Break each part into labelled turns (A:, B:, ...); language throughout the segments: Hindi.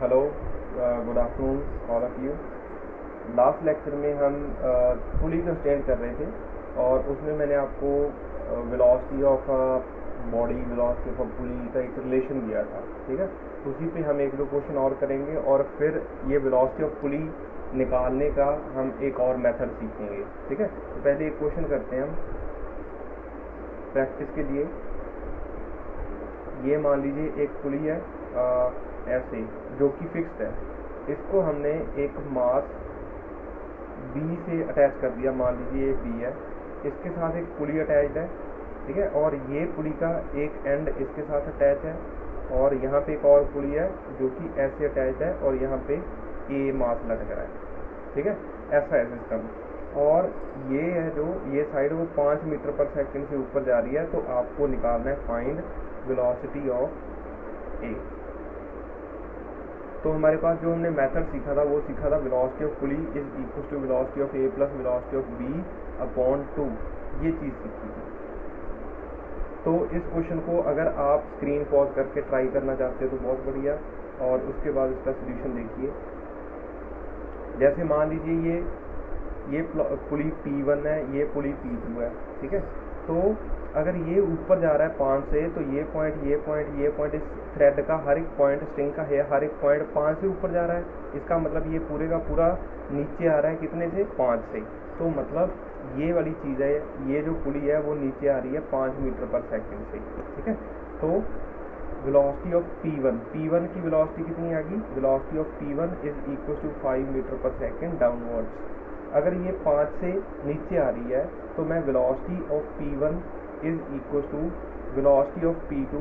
A: Hello, good afternoon all of you. Last lecture में हम पुली कंस्ट्रेंट कर रहे थे और उसमें मैंने आपको velocity of body, velocity of पुली का एक रिलेशन दिया था। ठीक है, उसी पे हम एक दो क्वेश्चन और करेंगे और फिर ये वेलोसिटी ऑफ पुली निकालने का हम एक और मेथड सीखेंगे। ठीक है, तो पहले एक क्वेश्चन करते हैं हम प्रैक्टिस के लिए। ये मान लीजिए एक पुली है ऐसे, जो कि फिक्स्ड है। इसको हमने एक मास बी से अटैच कर दिया। मान लीजिए ये बी है, इसके साथ एक पुली अटैच्ड है। ठीक है, और ये पुली का एक एंड इसके साथ अटैच है और यहाँ पे एक और पुली है जो कि ऐसे अटैच्ड है और यहाँ पे ए मास लटक रहा है। ठीक है, ऐसा है सिस्टम। और ये है जो ये साइड वो 5 मीटर पर सेकंड से ऊपर जा रही है, तो आपको निकालना है फाइंड वेलोसिटी ऑफ ए। तो हमारे पास जो हमने मेथड सीखा था वो सीखा था velocity of pulley is equal to velocity of A plus velocity of B upon 2। ये चीज़ सीखी थी। तो इस क्वेश्चन को अगर आप स्क्रीन पॉज करके ट्राई करना चाहते हो तो बहुत बढ़िया, और उसके बाद इसका सोल्यूशन देखिए। जैसे मान लीजिए ये पुली P1 है, ये पुली P2 है। ठीक है, तो अगर ये ऊपर जा रहा है 5 से, तो ये पॉइंट इस थ्रेड का हर एक पॉइंट, स्ट्रिंग का है हर एक पॉइंट 5 से ऊपर जा रहा है। इसका मतलब ये पूरे का पूरा नीचे आ रहा है कितने से? 5 से। तो मतलब ये वाली चीज़ है, ये जो पुली है वो नीचे आ रही है 5 मीटर पर सेकंड से। ठीक है, तो वेलोसिटी ऑफ P1 की वेलोसिटी कितनी आ गई? Velocity of P1 is equal to 5 meter per second downwards. अगर ये 5 से नीचे आ रही है तो मैं velocity of P1 is equal to velocity of P2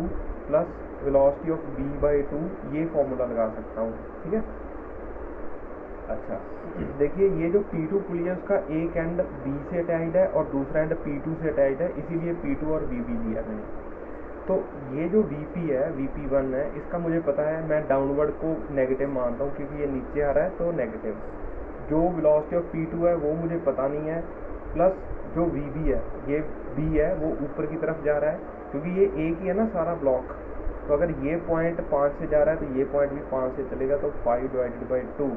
A: plus velocity of B/2 ये फॉर्मूला लगा सकता हूँ। ठीक है, अच्छा देखिए, ये जो P2 पुली है उसका एक एंड B से अटैच्ड है और दूसरा एंड P2 से अटैच्ड है, इसीलिए P2 और VB दिया मैंने। तो ये जो VP है, VP1 है, इसका मुझे पता है, मैं डाउनवर्ड को नेगेटिव मानता हूँ क्योंकि ये नीचे आ रहा है तो नेगेटिव। जो वेलोसिटी ऑफ P2 है वो मुझे पता नहीं है, प्लस जो VB है, ये B है, वो ऊपर की तरफ जा रहा है क्योंकि ये एक ही है ना सारा ब्लॉक। तो अगर ये पॉइंट 5 से जा रहा है तो ये पॉइंट भी 5 से चलेगा, तो 5/2।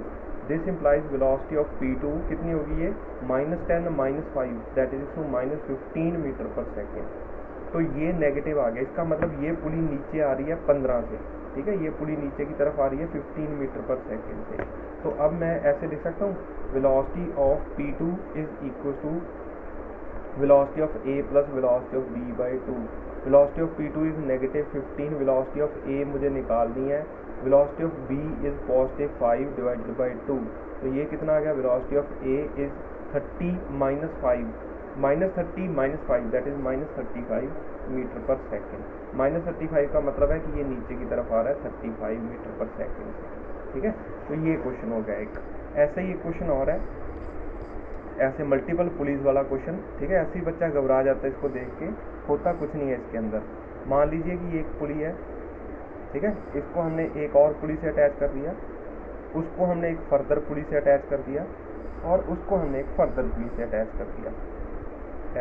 A: This implies velocity of P2 कितनी होगी? ये -10 -5 that is to -15 meter per second. तो ये नेगेटिव आ गया, इसका मतलब ये पुली नीचे आ रही है 15 से। ठीक है, ये पुली नीचे की तरफ आ रही है 15 मीटर पर सेकेंड से। तो अब मैं ऐसे लिख सकता हूँ, velocity of P2 is equal to velocity of A plus velocity of B/2। Velocity of P2 is -15, velocity of A मुझे निकालनी है, वेलोसिटी ऑफ B इज +5/2। तो ये कितना आ गया? Velocity of A is 30 - 5 -30 - 5 that is -35 meter per second. -35 का मतलब है कि ये नीचे की तरफ आ रहा है 35 मीटर पर सेकेंड से। ठीक है, तो ये क्वेश्चन हो गया एक। ऐसे ही एक क्वेश्चन और है, ऐसे मल्टीपल पुलिस वाला क्वेश्चन। ठीक है, ऐसे ही बच्चा घबरा जाता है इसको देख के, होता कुछ नहीं है इसके अंदर। मान लीजिए कि ये एक पुली है। ठीक है, इसको हमने एक और पुली से अटैच कर दिया, उसको हमने एक फर्दर पुली से अटैच कर दिया और उसको हमने एक फर्दर पुली से अटैच कर दिया,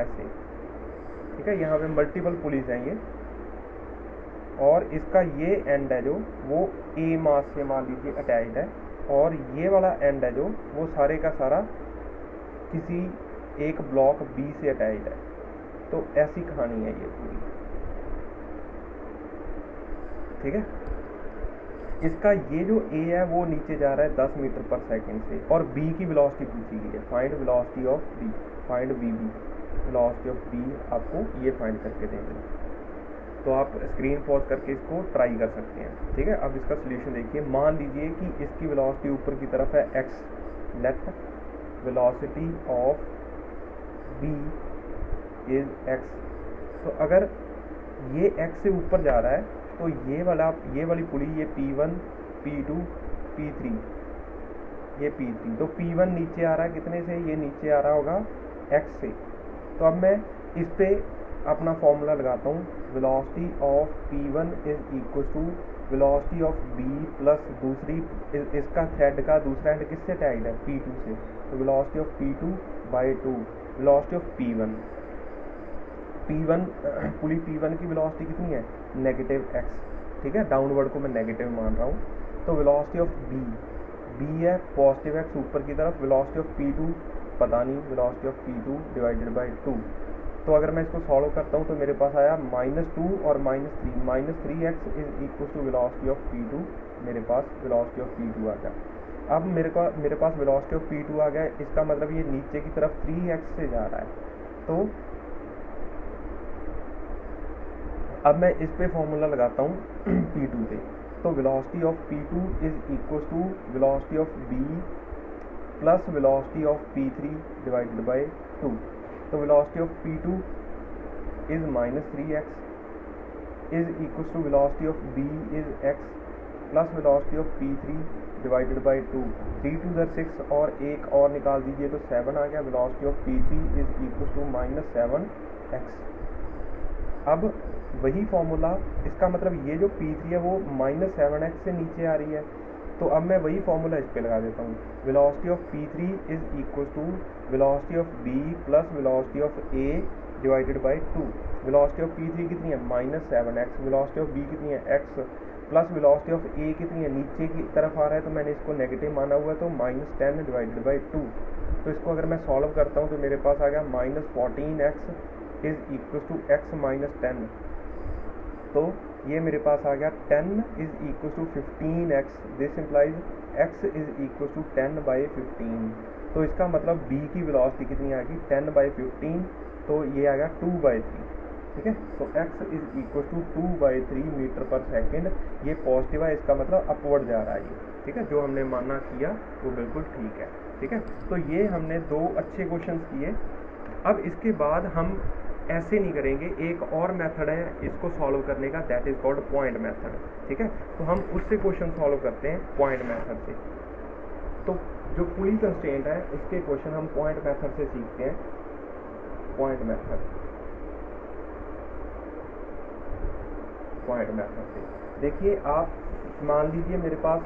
A: ऐसे। ठीक है, यहाँ पे मल्टीपल पुलिस हैं ये, और इसका ये एंड है जो वो ए मास से मान लीजिए अटैच्ड है, और ये वाला एंड है जो वो सारे का सारा किसी एक ब्लॉक B से अटैच्ड है। तो ऐसी कहानी है ये पूरी। ठीक है, इसका ये जो A है वो नीचे जा रहा है 10 मीटर पर सेकंड से, और B की वेलोसिटी पूछी गई है, find velocity of B, find VB। Velocity of B आपको ये फाइंड करके देंगे, तो आप स्क्रीन पॉज करके इसको ट्राई कर सकते हैं। ठीक है, अब इसका सोल्यूशन देखिए। मान लीजिए कि इसकी वेलोसिटी ऊपर की तरफ है x, let velocity of B is x। तो अगर ये x से ऊपर जा रहा है तो ये वाली पुली, ये P1 P2 P3, ये P3, तो P1 नीचे आ रहा है कितने से? ये नीचे आ रहा होगा x से। तो अब मैं इस पे अपना फॉर्मूला लगाता हूँ, velocity of P1 is equal to velocity of B plus दूसरी इसका थ्रेड का दूसरा एंड किससे अटैच्ड है? P2 से। तो velocity of P2/2 velocity of P1 pulley P1 की वेलोसिटी कितनी है? -x। ठीक है, डाउनवर्ड को मैं नेगेटिव मान रहा हूँ। तो वेलोसिटी ऑफ बी है पॉजिटिव एक्स ऊपर की तरफ, वेलोसिटी ऑफ P2 पता नहीं, velocity of P2 divided by 2। तो अगर मैं इसको सॉल्व करता हूँ तो मेरे पास आया -2 और -3, -3x is equal to velocity of P2, मेरे पास वेलोसिटी ऑफ P2 आ गया। अब मेरे पास वेलोसिटी ऑफ P2 आ गया, इसका मतलब ये नीचे की तरफ 3x से जा रहा है। तो अब मैं इस पे फॉर्मूला लगाता हूँ P2 पे, तो velocity of P2 is equal to velocity of B plus velocity of P3 divided by 2। तो velocity of P2 is -3x is equal to velocity of B is x plus velocity of P3 divided by 2। 3 2 6 और एक और निकाल दीजिए तो 7 आ गया। Velocity of P3 is equal to -7x। अब वही फॉर्मूला, इसका मतलब ये जो P3 है वो -7x से नीचे आ रही है, तो अब मैं वही फॉर्मूला इस पे लगा देता हूँ। Velocity of P3 is equal to velocity of B plus velocity of A divided by 2। Velocity of P3 कितनी है -7x, वेलोसिटी ऑफ B कितनी है x plus velocity of A कितनी है, नीचे की तरफ आ रहा है तो मैंने इसको नेगेटिव माना हुआ है, तो -10 डिवाइडेड बाई 2। तो इसको अगर मैं सॉल्व करता हूँ तो मेरे पास आ गया -14x is equal to x -10। तो ये मेरे पास आ गया 10 is equal to 15x, this implies x is equal to 10/15। तो इसका मतलब B की वेलोसिटी कितनी आ गई 10/15, तो ये आ गया 2/3। ठीक है, तो x is equal to 2/3 meter per second. ये पॉजिटिव है, इसका मतलब अपवर्ड जा रहा है ये। ठीक है, जो हमने माना किया वो बिल्कुल ठीक है। ठीक है, तो ये हमने 2 अच्छे क्वेश्चन किए। अब इसके बाद हम ऐसे नहीं करेंगे, एक और मेथड है इसको सॉल्व करने का, that is called point method. ठीक है, तो हम उससे क्वेश्चन सॉल्व करते हैं पॉइंट मेथड से। तो जो पुली कंस्ट्रेंट है उसके क्वेश्चन हम पॉइंट मेथड से सीखते हैं। पॉइंट मेथड से देखिए, आप मान लीजिए मेरे पास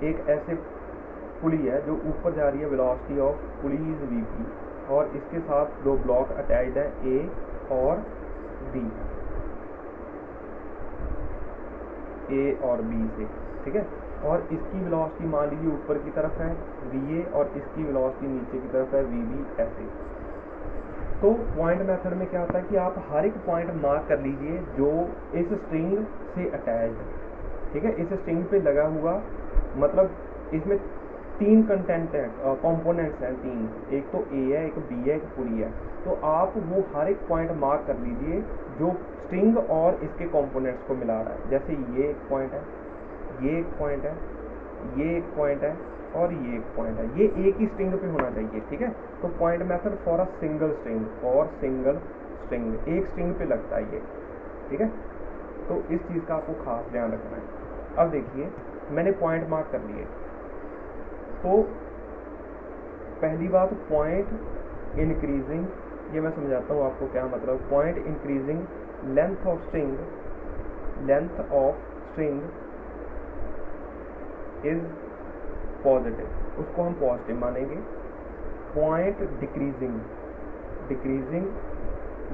A: एक ऐसे पुली है जो ऊपर जा रही है, velocity of pulley is VP, और इसके साथ 2 ब्लॉक अटैच्ड है A और B, A और B से। ठीक है, और इसकी वेलोसिटी मान लीजिए ऊपर की तरफ है VA और इसकी वेलोसिटी नीचे की तरफ है VB ऐसे। तो पॉइंट मेथड में क्या होता है कि आप हर एक पॉइंट मार्क कर लीजिए जो इस स्ट्रिंग से अटैच्ड है। ठीक है, इस स्ट्रिंग पे लगा हुआ, मतलब इसमें 3 कंटेंट है, कंपोनेंट्स हैं 3, एक तो A है, एक B है, एक पुली है। तो आप वो हर एक पॉइंट मार्क कर लीजिए जो स्ट्रिंग और इसके कंपोनेंट्स को मिला रहा है। जैसे ये एक पॉइंट है, ये एक पॉइंट है, ये एक पॉइंट है और ये एक पॉइंट है। ये एक ही स्ट्रिंग पे होना चाहिए। ठीक है, तो point method for a single string, एक स्ट्रिंग पे लगता है ये। ठीक है, तो इस चीज़ का आपको खास ध्यान रखना है। अब देखिए, मैंने पॉइंट मार्क कर लिए, तो पहली बात पॉइंट इंक्रीजिंग, ये मैं समझाता हूँ आपको क्या मतलब। Point increasing length of string is positive, उसको हम पॉजिटिव मानेंगे। Point decreasing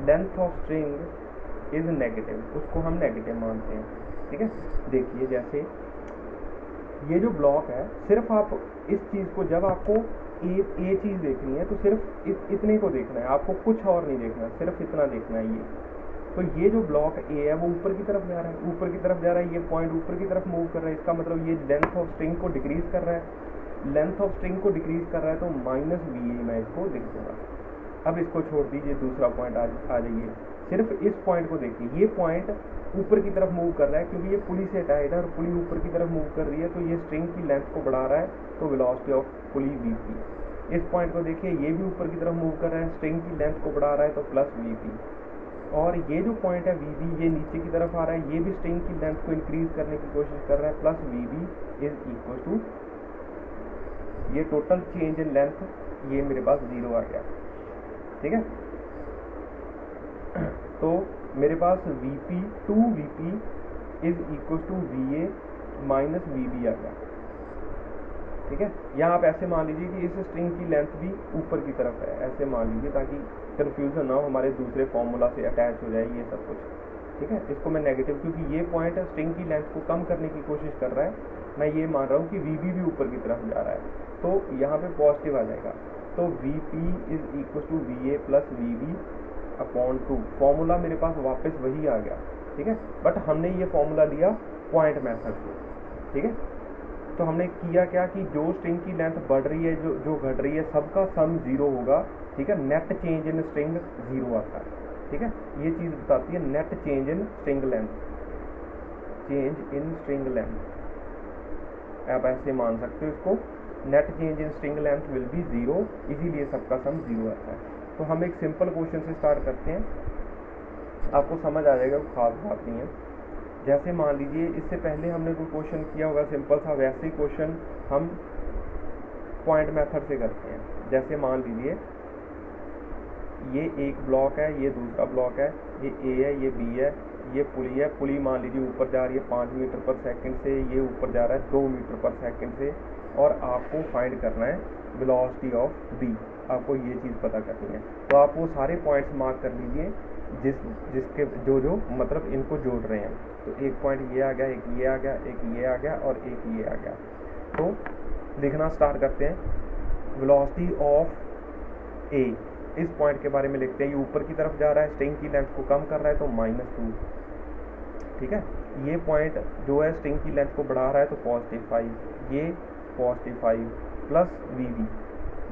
A: length of string is negative, उसको हम नेगेटिव मानते हैं। ठीक है, देखिए जैसे ये जो ब्लॉक है, सिर्फ आप इस चीज़ को, जब आपको ए चीज़ देखनी है तो सिर्फ इतने को देखना है, आपको कुछ और नहीं देखना, सिर्फ इतना देखना है ये। तो ये जो ब्लॉक ए है वो ऊपर की तरफ जा रहा है, ये पॉइंट ऊपर की तरफ मूव कर रहा है, इसका मतलब ये लेंथ ऑफ स्ट्रिंग को डिक्रीज कर रहा है। तो -VA मैं इसको लिख दूंगा। अब इसको छोड़ दीजिए, दूसरा पॉइंट आ जाइए, सिर्फ इस पॉइंट को देखिए। ये पॉइंट ऊपर की तरफ मूव कर रहा है क्योंकि ये पुली से अटैच्ड है और पुली ऊपर की तरफ मूव कर रही है, तो ये स्ट्रिंग की लेंथ को बढ़ा रहा है, तो वेलोसिटी ऑफ पुली VP। इस पॉइंट को देखिए, ये भी ऊपर की तरफ मूव कर रहा है, स्ट्रिंग की लेंथ को बढ़ा रहा है, तो +VP। और ये जो पॉइंट है VB, ये नीचे की तरफ आ रहा है, ये भी स्ट्रिंग की लेंथ को इंक्रीज करने की कोशिश कर रहा है, +VB इज इक्वल टू, ये टोटल चेंज इन लेंथ, ये मेरे पास 0 आ गया। ठीक है, तो मेरे पास VP 2VP is equal to VA -VB आ गया। ठीक है, यहाँ आप ऐसे मान लीजिए कि इस स्ट्रिंग की लेंथ भी ऊपर की तरफ है, ऐसे मान लीजिए ताकि कंफ्यूजन ना हो, हमारे दूसरे फॉर्मूला से अटैच हो जाए ये सब कुछ। ठीक है, इसको मैं नेगेटिव, क्योंकि ये पॉइंट स्ट्रिंग की लेंथ को कम करने की कोशिश कर रहा है, मैं ये मान रहा हूँ कि वी भी ऊपर की तरफ जा रहा है, तो यहाँ पे पॉजिटिव आ जाएगा। तो V P is equal to V A plus V B upon 2, formula मेरे पास वापस वही आ गया, ठीक है, बट हमने ये फॉर्मूला लिया पॉइंट मेथड से, ठीक है। तो हमने किया क्या कि जो स्ट्रिंग की लेंथ बढ़ रही है, जो घट रही है, सबका सम 0 होगा, ठीक है, नेट चेंज इन स्ट्रिंग 0 आता है, ठीक है, ये चीज़ बताती है net change in string length, change in string length, आप ऐसे मान सकते हो इसको, net change in string length will be 0, इसीलिए सबका सम 0 आता है। तो हम एक सिंपल क्वेश्चन से स्टार्ट करते हैं, आपको समझ आ जाएगा, खास बात नहीं है। जैसे मान लीजिए इससे पहले हमने कोई क्वेश्चन किया होगा सिंपल था, वैसे ही क्वेश्चन हम पॉइंट मेथड से करते हैं। जैसे मान लीजिए ये एक ब्लॉक है, ये दूसरा ब्लॉक है, ये ए है, ये बी है, ये पुली है, पुली मान लीजिए ऊपर जा रही है 5 मीटर पर सेकंड से, ये ऊपर जा रहा है 2 मीटर पर सेकंड से, और आपको फाइंड करना है वेलोसिटी ऑफ बी, आपको ये चीज़ पता करनी है। तो आप वो सारे पॉइंट्स मार्क कर लीजिए जिसके जो मतलब इनको जोड़ रहे हैं। तो एक पॉइंट ये आ गया, एक ये आ गया, एक ये आ गया और एक ये आ गया। तो लिखना स्टार्ट करते हैं। वेलोसिटी ऑफ ए, इस पॉइंट के बारे में लिखते हैं, ये ऊपर की तरफ जा रहा है, स्ट्रिंग की लेंथ को कम कर रहा है, तो -2, ठीक है। ये पॉइंट जो है स्ट्रिंग की लेंथ को बढ़ा रहा है, तो +5, ये +5 प्लस वी बी,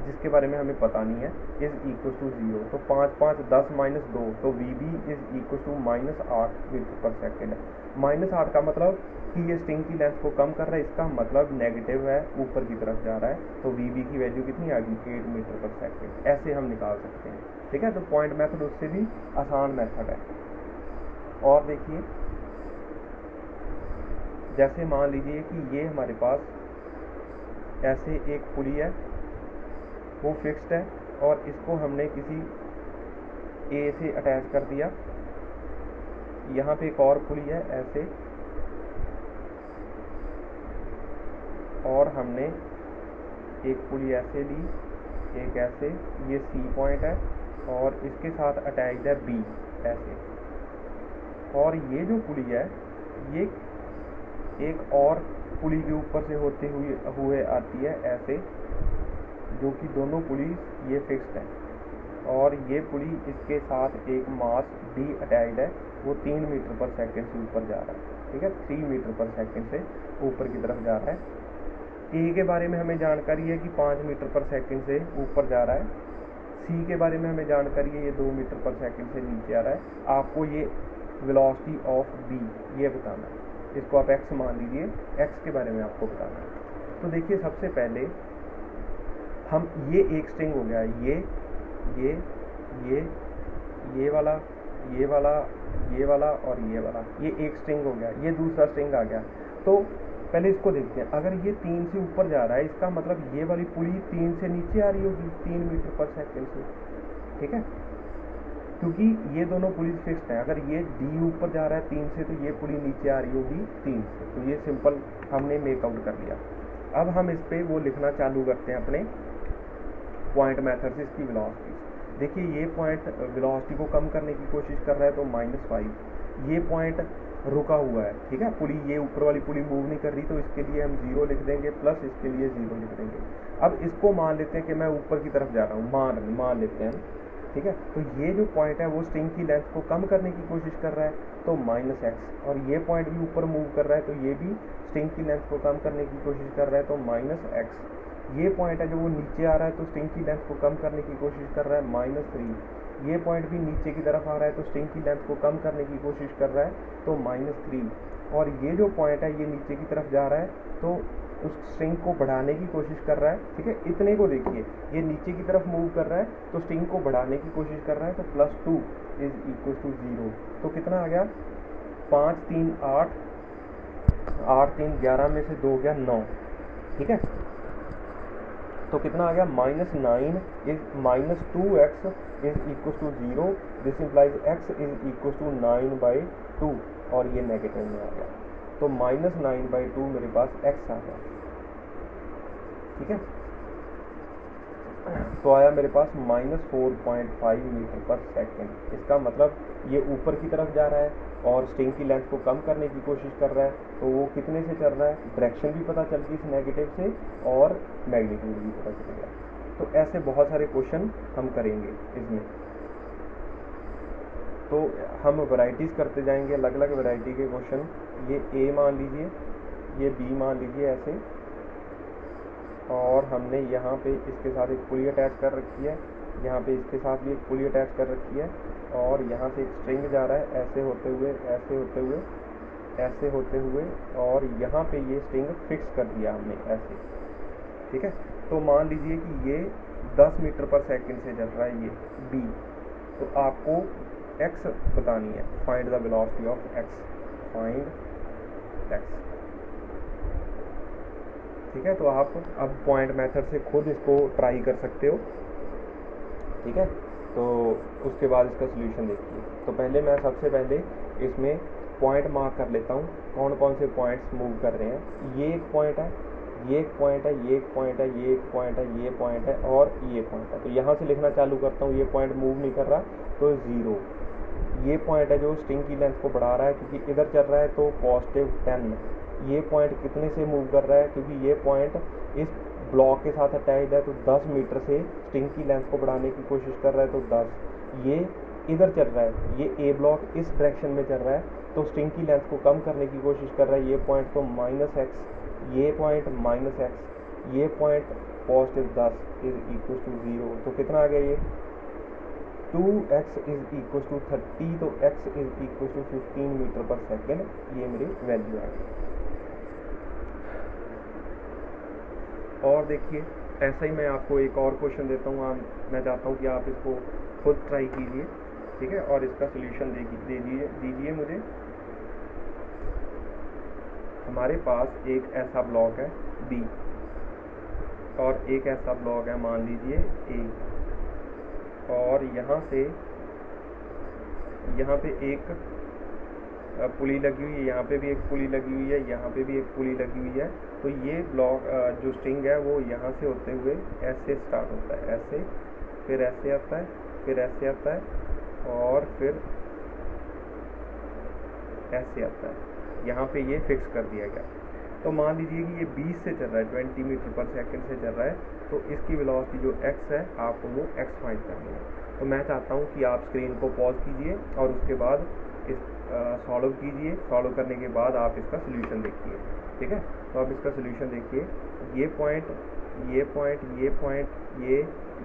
A: जिसके बारे में हमें पता नहीं है, इज इक्वल टू 0। तो 5 5 10 -2, तो V B is equal to -8 meter per second है। -8 का मतलब कि ये स्ट्रिंग की लेंथ को कम कर रहा है, इसका मतलब नेगेटिव है, ऊपर की तरफ जा रहा है, तो वी बी की वैल्यू कितनी आ गई, 8 मीटर पर सेकेंड। ऐसे हम निकाल सकते हैं, ठीक है। तो पॉइंट मेथड उससे भी आसान मेथड है। और देखिए, जैसे मान लीजिए कि ये हमारे पास ऐसे एक पुली है, वो फिक्स्ड है, और इसको हमने किसी ए से अटैच कर दिया। यहाँ पे एक और पुली है ऐसे, और हमने एक पुली ऐसे ली, एक ऐसे, ये सी पॉइंट है, और इसके साथ अटैच्ड है बी ऐसे। और ये जो पुली है, ये एक और पुली के ऊपर से होते हुए आती है ऐसे, जो कि दोनों पुली ये फिक्स्ड है, और ये पुली इसके साथ एक मास डी अटैच्ड है, वो 3 मीटर पर सेकंड से ऊपर जा रहा है, ठीक है, 3 मीटर पर सेकंड से ऊपर की तरफ जा रहा है। ए के बारे में हमें जानकारी है कि 5 मीटर पर सेकंड से ऊपर जा रहा है। सी के बारे में हमें जानकारी है, ये 2 मीटर पर सेकंड से नीचे आ रहा है। आपको ये वेलोसिटी ऑफ बी ये बताना है, इसको आप एक्स मान लीजिए, एक्स के बारे में आपको बताना है। तो देखिए, सबसे पहले हम ये एक स्ट्रिंग हो गया, ये वाला, ये वाला, ये वाला और ये वाला, ये एक स्ट्रिंग हो गया, ये दूसरा स्ट्रिंग आ गया। तो पहले इसको देखते हैं, अगर ये 3 से ऊपर जा रहा है, इसका मतलब ये वाली पुली 3 से नीचे आ रही होगी, 3 मीटर पर सेकंड से, ठीक है, क्योंकि ये दोनों पुलिस फिक्स्ड हैं। अगर ये डी ऊपर जा रहा है 3 से, तो ये पुली नीचे आ रही होगी 3 से। तो ये सिंपल हमने मेकआउट कर लिया। अब हम इस पे वो लिखना चालू करते हैं अपने पॉइंट मेथड से इसकी वेलोसिटी। देखिए, ये पॉइंट वेलोसिटी को कम करने की कोशिश कर रहा है, तो -5। ये पॉइंट रुका हुआ है, ठीक है, पुली ये ऊपर वाली पुली मूव नहीं कर रही, तो इसके लिए हम 0 लिख देंगे, प्लस इसके लिए 0 लिख देंगे। अब इसको मान लेते हैं कि मैं ऊपर की तरफ जा रहा हूँ, मान लेते हैं, ठीक है। तो ये जो पॉइंट है वो स्ट्रिंग की लेंथ को कम करने की कोशिश कर रहा है, तो -x, और ये पॉइंट भी ऊपर मूव कर रहा है, तो ये भी स्ट्रिंग की लेंथ को कम करने की कोशिश कर रहा है, तो -x। ये पॉइंट है जो वो नीचे आ रहा है, तो स्ट्रिंग की लेंथ को कम करने की कोशिश कर रहा है, -3। ये पॉइंट भी नीचे की तरफ आ रहा है, तो स्ट्रिंग की लेंथ को कम करने की कोशिश कर रहा है, तो -3। और ये जो पॉइंट है ये नीचे की तरफ जा रहा है, तो उस स्ट्रिंग को बढ़ाने की कोशिश कर रहा है, ठीक है। इतने को देखिए, ये नीचे की तरफ मूव कर रहा है, तो स्ट्रिंग को बढ़ाने की कोशिश कर रहा है, तो +2 इज इक्वल टू 0। तो कितना आ गया, 5 3 8, 8 3 11 में से 2 गया 9, ठीक है। तो कितना आ गया, -9 is -2x is equal to 0। This implies x is equal to 9/2, और ये नेगेटिव में आ गया, तो -9/2 मेरे पास x आ गया, ठीक है। तो आया मेरे पास -4.5 मीटर पर सेकेंड। इसका मतलब ये ऊपर की तरफ जा रहा है और स्ट्रिंग की लेंथ को कम करने की कोशिश कर रहा है। तो वो कितने से चल रहा है, डायरेक्शन भी पता चल गई इस नेगेटिव से और मैग्नीट्यूड भी पता चल गया। तो ऐसे बहुत सारे क्वेश्चन हम करेंगे इसमें। तो हम वैरायटीज़ करते जाएंगे, अलग अलग वैरायटी के क्वेश्चन। ये ए मान लीजिए, ये बी मान लीजिए ऐसे, और हमने यहाँ पे इसके साथ एक पुली अटैच कर रखी है, यहाँ पे इसके साथ भी एक पुली अटैच कर रखी है, और यहाँ से एक स्ट्रिंग जा रहा है ऐसे होते हुए, ऐसे होते हुए, ऐसे होते हुए, और यहाँ पे ये स्ट्रिंग फिक्स कर दिया हमने ऐसे। ठीक है, तो मान लीजिए कि ये 10 मीटर पर सेकंड से चल रहा है, ये बी। तो आपको एक्स बतानी है, find the velocity of x, find x. ठीक है, तो आप अब पॉइंट मेथड से खुद इसको ट्राई कर सकते हो। ठीक है, तो उसके बाद इसका सोल्यूशन देखिए। तो पहले मैं सबसे पहले इसमें पॉइंट मार्क कर लेता हूँ, कौन कौन से पॉइंट्स मूव कर रहे हैं। ये एक पॉइंट है, ये एक पॉइंट है, ये एक पॉइंट है, ये एक पॉइंट है, ये पॉइंट है और ये पॉइंट है। तो यहाँ से लिखना चालू करता हूँ, ये पॉइंट मूव नहीं कर रहा तो 0। ये पॉइंट है जो स्ट्रिंग की लेंथ को बढ़ा रहा है, क्योंकि इधर चल रहा है तो +10। ये पॉइंट कितने से मूव कर रहा है, क्योंकि ये पॉइंट इस ब्लॉक के साथ अटैच्ड है, तो 10 मीटर से स्ट्रिंग की लेंथ को बढ़ाने की कोशिश कर रहा है, तो 10। ये इधर चल रहा है, ये ए ब्लॉक इस डायरेक्शन में चल रहा है, तो स्ट्रिंग की लेंथ को कम करने की कोशिश कर रहा है। ये पॉइंट तो -x, ये पॉइंट -x, ये पॉइंट +10 इज इक्वल टू 0। तो कितना आ गया ये 2x इज इक्वल टू 30, तो x is equal to 15 meter per second, ये मेरी वैल्यू आ गई। और देखिए ऐसा ही मैं आपको एक और क्वेश्चन देता हूँ, मैं चाहता हूँ कि आप इसको खुद ट्राई कीजिए। ठीक है, और इसका सोल्यूशन दीजिए मुझे। हमारे पास एक ऐसा ब्लॉक है बी और एक ऐसा ब्लॉक है मान लीजिए ए, और यहाँ से यहाँ पे एक पुली लगी हुई है, यहाँ पे भी एक पुली लगी हुई है, यहाँ पे भी एक पुली लगी हुई है। तो ये ब्लॉक जो स्ट्रिंग है वो यहाँ से होते हुए ऐसे स्टार्ट होता है, ऐसे, फिर ऐसे आता है, फिर ऐसे आता है और फिर ऐसे आता है। यहाँ पे ये फिक्स कर दिया गया। तो मान लीजिए कि ये 20 से चल रहा है, 20 मीटर पर सेकंड से चल रहा है, तो इसकी वेलोसिटी जो x है आपको वो x फाइंड करनी है। तो मैं चाहता हूँ कि आप स्क्रीन को पॉज कीजिए और उसके बाद इस सॉल्व कीजिए। सॉल्व करने के बाद आप इसका सोल्यूशन देखिए। ठीक है, तो आप इसका सोल्यूशन देखिए। ये पॉइंट, ये पॉइंट, ये पॉइंट,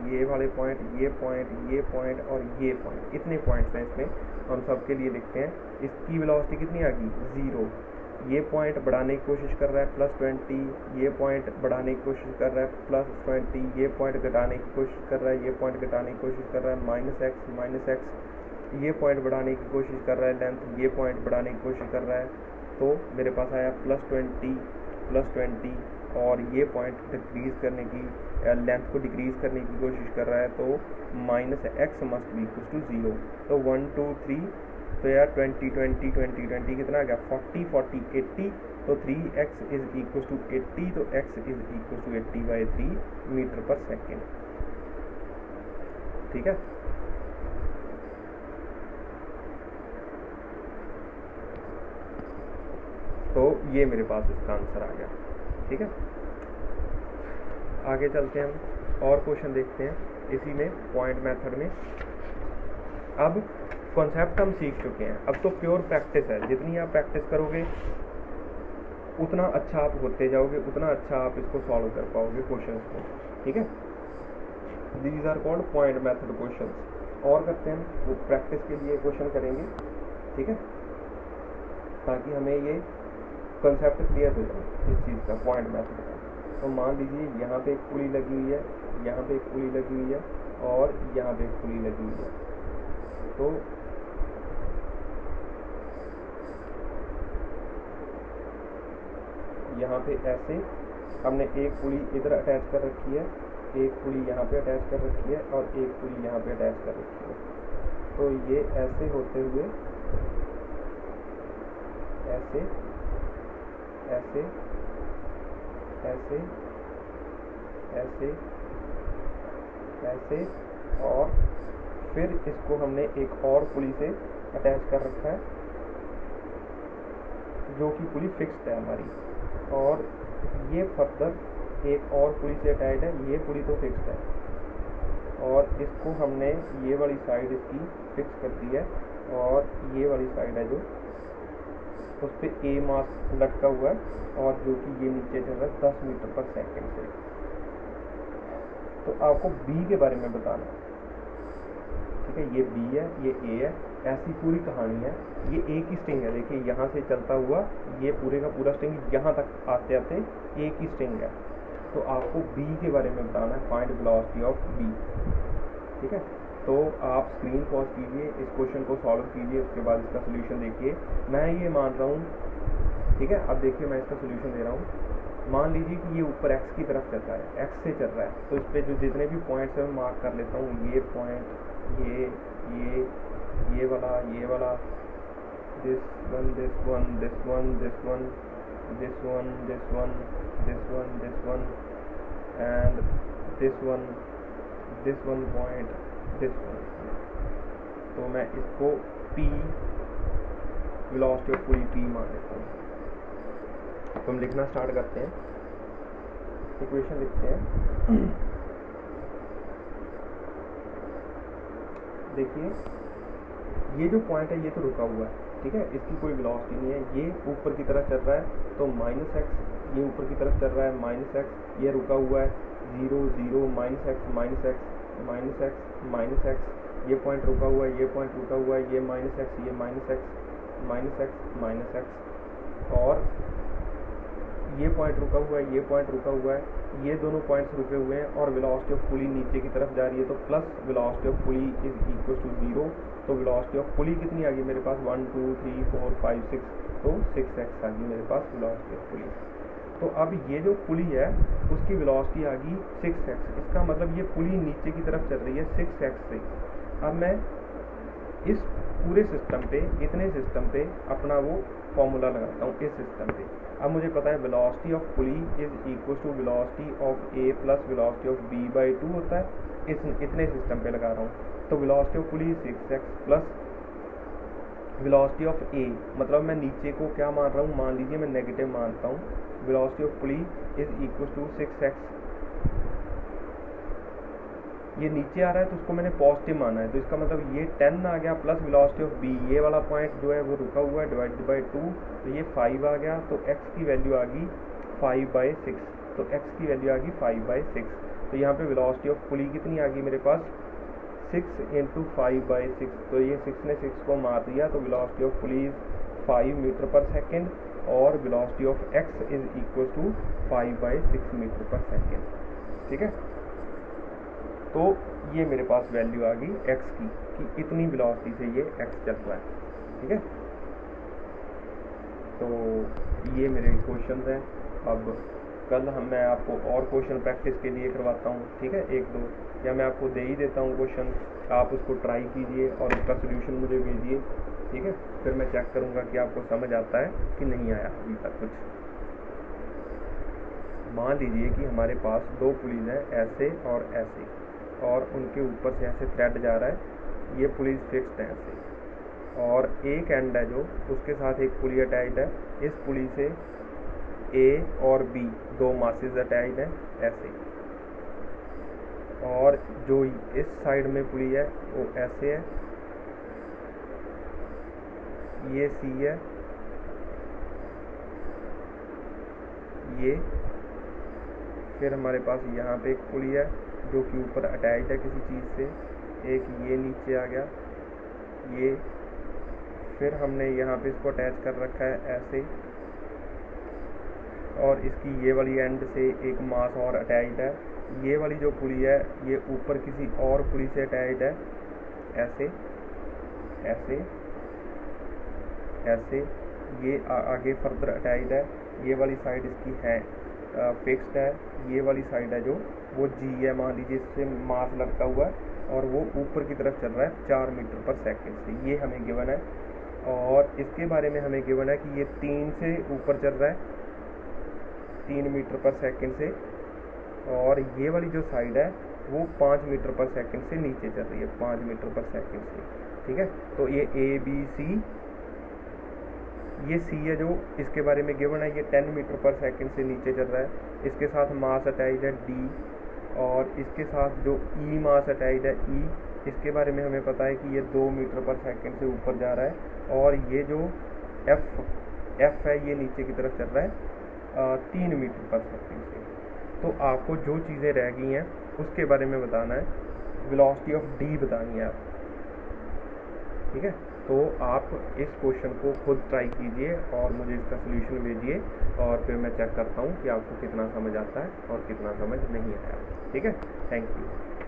A: ये वाले पॉइंट, ये पॉइंट, ये पॉइंट और ये पॉइंट, इतने पॉइंट्स हैं इसमें, हम सबके लिए लिखते हैं। इसकी वेलोसिटी कितनी आ गई 0। ये पॉइंट बढ़ाने की कोशिश कर रहा है +20, ये पॉइंट बढ़ाने की कोशिश कर रहा है +20, ये पॉइंट घटाने की कोशिश कर रहा है, ये पॉइंट घटाने की कोशिश कर रहा है -x, ये पॉइंट बढ़ाने की कोशिश कर रहा है लेंथ, ये पॉइंट बढ़ाने की कोशिश कर रहा है। तो मेरे पास आया +20 और ये पॉइंट डिक्रीज करने की, लेंथ को डिक्रीज करने की कोशिश कर रहा है, तो -x must be equal to 0। तो 1 2 3, तो यार 20 कितना आ गया 40 80, तो 3x इज इक्वल टू 80, तो x is equal to 80/3 meter per second. ठीक है, तो ये मेरे पास इसका आंसर आ गया। ठीक है, आगे चलते हैं हम और क्वेश्चन देखते हैं इसी में पॉइंट मेथड में। अब कॉन्सेप्ट हम सीख चुके हैं, अब तो प्योर प्रैक्टिस है। जितनी आप प्रैक्टिस करोगे उतना अच्छा आप होते जाओगे, उतना अच्छा आप इसको सॉल्व कर पाओगे क्वेश्चंस को। ठीक है, these are called point method questions. और करते हैं वो प्रैक्टिस के लिए क्वेश्चन करेंगे। ठीक है, ताकि हमें ये कंसेप्ट क्लियर हो जाए इस चीज़ का, पॉइंट मेथड का। तो मान लीजिए यहाँ पे एक पुली लगी हुई है, यहाँ पे एक पुली लगी हुई है और यहाँ पे एक पुली लगी हुई है। तो यहाँ पे ऐसे हमने एक पुली इधर अटैच कर रखी है, एक पुली यहाँ पे अटैच कर रखी है और एक पुली यहाँ पे अटैच कर रखी है। तो ये ऐसे होते हुए ऐसे ऐसे ऐसे ऐसे ऐसे, और फिर इसको हमने एक और पुली से अटैच कर रखा है जो कि पुली फिक्स्ड है हमारी, और ये फर्दर एक और पुली से अटैच है, ये पुली तो फिक्स्ड है, और इसको हमने ये वाली साइड इसकी फिक्स कर दी है, और ये वाली साइड है जो उस पर ए मास लटका हुआ है, और जो कि ये नीचे चल रहा है 10 मीटर पर सेकेंड से। तो आपको बी के बारे में बताना है, ठीक है, ये बी है, ये ए है, ऐसी पूरी कहानी है। ये एक ही स्ट्रिंग है, देखिए यहाँ से चलता हुआ ये पूरे का पूरा स्ट्रिंग यहाँ तक आते आते एक ही स्ट्रिंग है। तो आपको बी के बारे में बताना है, फाइंड वेलोसिटी ऑफ बी, ठीक है। तो आप स्क्रीन पॉज कीजिए, इस क्वेश्चन को सॉल्व कीजिए, उसके बाद इसका सोल्यूशन देखिए। मैं ये मान रहा हूँ, ठीक है, अब देखिए मैं इसका सोल्यूशन दे रहा हूँ। मान लीजिए कि ये ऊपर एक्स की तरफ चल रहा है, एक्स से चल रहा है, तो इस पर जो जितने भी पॉइंट्स हैं मैं मार्क कर लेता हूँ। ये पॉइंट, ये वाला, this one, this one, this one, this one, this one, this one, this one, this one, and this one point, this one. तो मैं इसको P velocity of pulley P मान लेता हूँ। तो हम लिखना स्टार्ट करते हैं, इक्वेशन लिखते हैं। देखिए ये जो पॉइंट है ये तो रुका हुआ है, ठीक है, इसकी कोई वेलोसिटी नहीं है। ये ऊपर की तरफ चल रहा है तो माइनस एक्स, ये ऊपर की तरफ चल रहा है माइनस एक्स, ये रुका हुआ है 0 0 minus x minus x minus x minus x, ये पॉइंट रुका हुआ है, ये पॉइंट रुका हुआ है, ये माइनस एक्स, ये minus x minus x minus x, और ये पॉइंट रुका हुआ है, ये पॉइंट रुका हुआ है, ये दोनों पॉइंट्स रुके हुए हैं, और वेलोसिटी ऑफ पुली नीचे की तरफ जा रही है। तो plus velocity of pulley is equal to 0। तो वेलोसिटी ऑफ पुली कितनी आ गई मेरे पास, 1 2 3 4 5 6, तो 6x आ गई मेरे पास वेलोसिटी ऑफ पुली। तो अब ये जो पुली है उसकी वेलोसिटी आ गई 6x, इसका मतलब ये पुली नीचे की तरफ चल रही है 6x से। अब मैं इस पूरे सिस्टम पे, इतने सिस्टम पे अपना वो फॉर्मूला लगाता हूँ इस सिस्टम पे। अब मुझे पता है velocity of pulley is equal to velocity of A plus velocity of B by 2 होता है। इतने सिस्टम पे लगा रहा हूँ, तो velocity of pulley 6x plus velocity of A, मतलब मैं नीचे को क्या मान रहा हूँ, मान लीजिए मैं नेगेटिव मानता हूँ। Velocity of pulley is equal to 6x, ये नीचे आ रहा है तो उसको मैंने पॉजिटिव माना है, तो इसका मतलब ये 10 आ गया, प्लस वेलोसिटी ऑफ बी, ये वाला पॉइंट जो है वो रुका हुआ है, डिवाइडेड बाई 2, तो ये 5 आ गया। तो x की वैल्यू आ गई 5/6, तो x की वैल्यू आ गई 5/6। तो यहाँ पे वेलोसिटी ऑफ पुली कितनी आ गई मेरे पास, 6 × 5/6, तो ये 6 ने 6 को मार दिया, तो velocity of pulley is 5 meter per second, और velocity of x is equal to 5/6 meter per second, ठीक है। तो ये मेरे पास वैल्यू आ गई x की, कि इतनी वेलोसिटी से ये x चल रहा है, ठीक है। तो ये मेरे क्वेश्चन हैं। अब कल मैं आपको और क्वेश्चन प्रैक्टिस के लिए करवाता हूँ, ठीक है, 1 2, या मैं आपको दे ही देता हूँ क्वेश्चन, आप उसको ट्राई कीजिए और उसका सोल्यूशन मुझे भेजिए, ठीक है। फिर मैं चेक करूँगा कि आपको समझ आता है कि नहीं आया अभी तक कुछ। मान लीजिए कि हमारे पास 2 पुलिस हैं, ऐसे और ऐसे, और उनके ऊपर से ऐसे थ्रेड जा रहा है, ये पुलिस फिक्स्ड है ऐसे, और एक एंड है जो उसके साथ एक पुली अटैच्ड है। इस पुली से ए और बी 2 मासेस अटैच्ड हैं ऐसे, और जो इस साइड में पुली है वो ऐसे है, ये सी है, ये फिर हमारे पास यहाँ पे एक पुली है जो कि ऊपर अटैच्ड है किसी चीज़ से, एक ये नीचे आ गया, ये फिर हमने यहाँ पे इसको अटैच कर रखा है ऐसे, और इसकी ये वाली एंड से एक मास और अटैच्ड है। ये वाली जो पुली है ये ऊपर किसी और पुली से अटैच्ड है ऐसे ऐसे ऐसे, ये आगे फर्दर अटैच्ड है। ये वाली साइड इसकी है फिक्स्ड है, ये वाली साइड है जो वो जी है, मान लीजिए इससे मास लटका हुआ है और वो ऊपर की तरफ चल रहा है 4 मीटर पर सेकेंड से, ये हमें गिवन है। और इसके बारे में हमें गिवन है कि ये 3 से ऊपर चल रहा है 3 मीटर पर सेकेंड से, और ये वाली जो साइड है वो 5 मीटर पर सेकंड से नीचे चल रही है, 5 मीटर पर सेकंड से, ठीक है। तो ये ABC, ये C है जो इसके बारे में गिवन है, ये 10 मीटर पर सेकंड से नीचे चल रहा है, इसके साथ मास अटैच्ड है D, और इसके साथ जो E मास अटैच्ड है E, इसके बारे में हमें पता है कि ये 2 मीटर पर सेकंड से ऊपर जा रहा है, और ये जो F है ये नीचे की तरफ चल रहा है 3 मीटर पर सेकंड से। तो आपको जो चीज़ें रह गई हैं उसके बारे में बताना है, वेलोसिटी ऑफ D बतानी है आप, ठीक है। तो आप इस क्वेश्चन को खुद ट्राई कीजिए और मुझे इसका सोल्यूशन भेजिए, और फिर मैं चेक करता हूँ कि आपको कितना समझ आता है और कितना समझ नहीं आया, ठीक है। Thank you.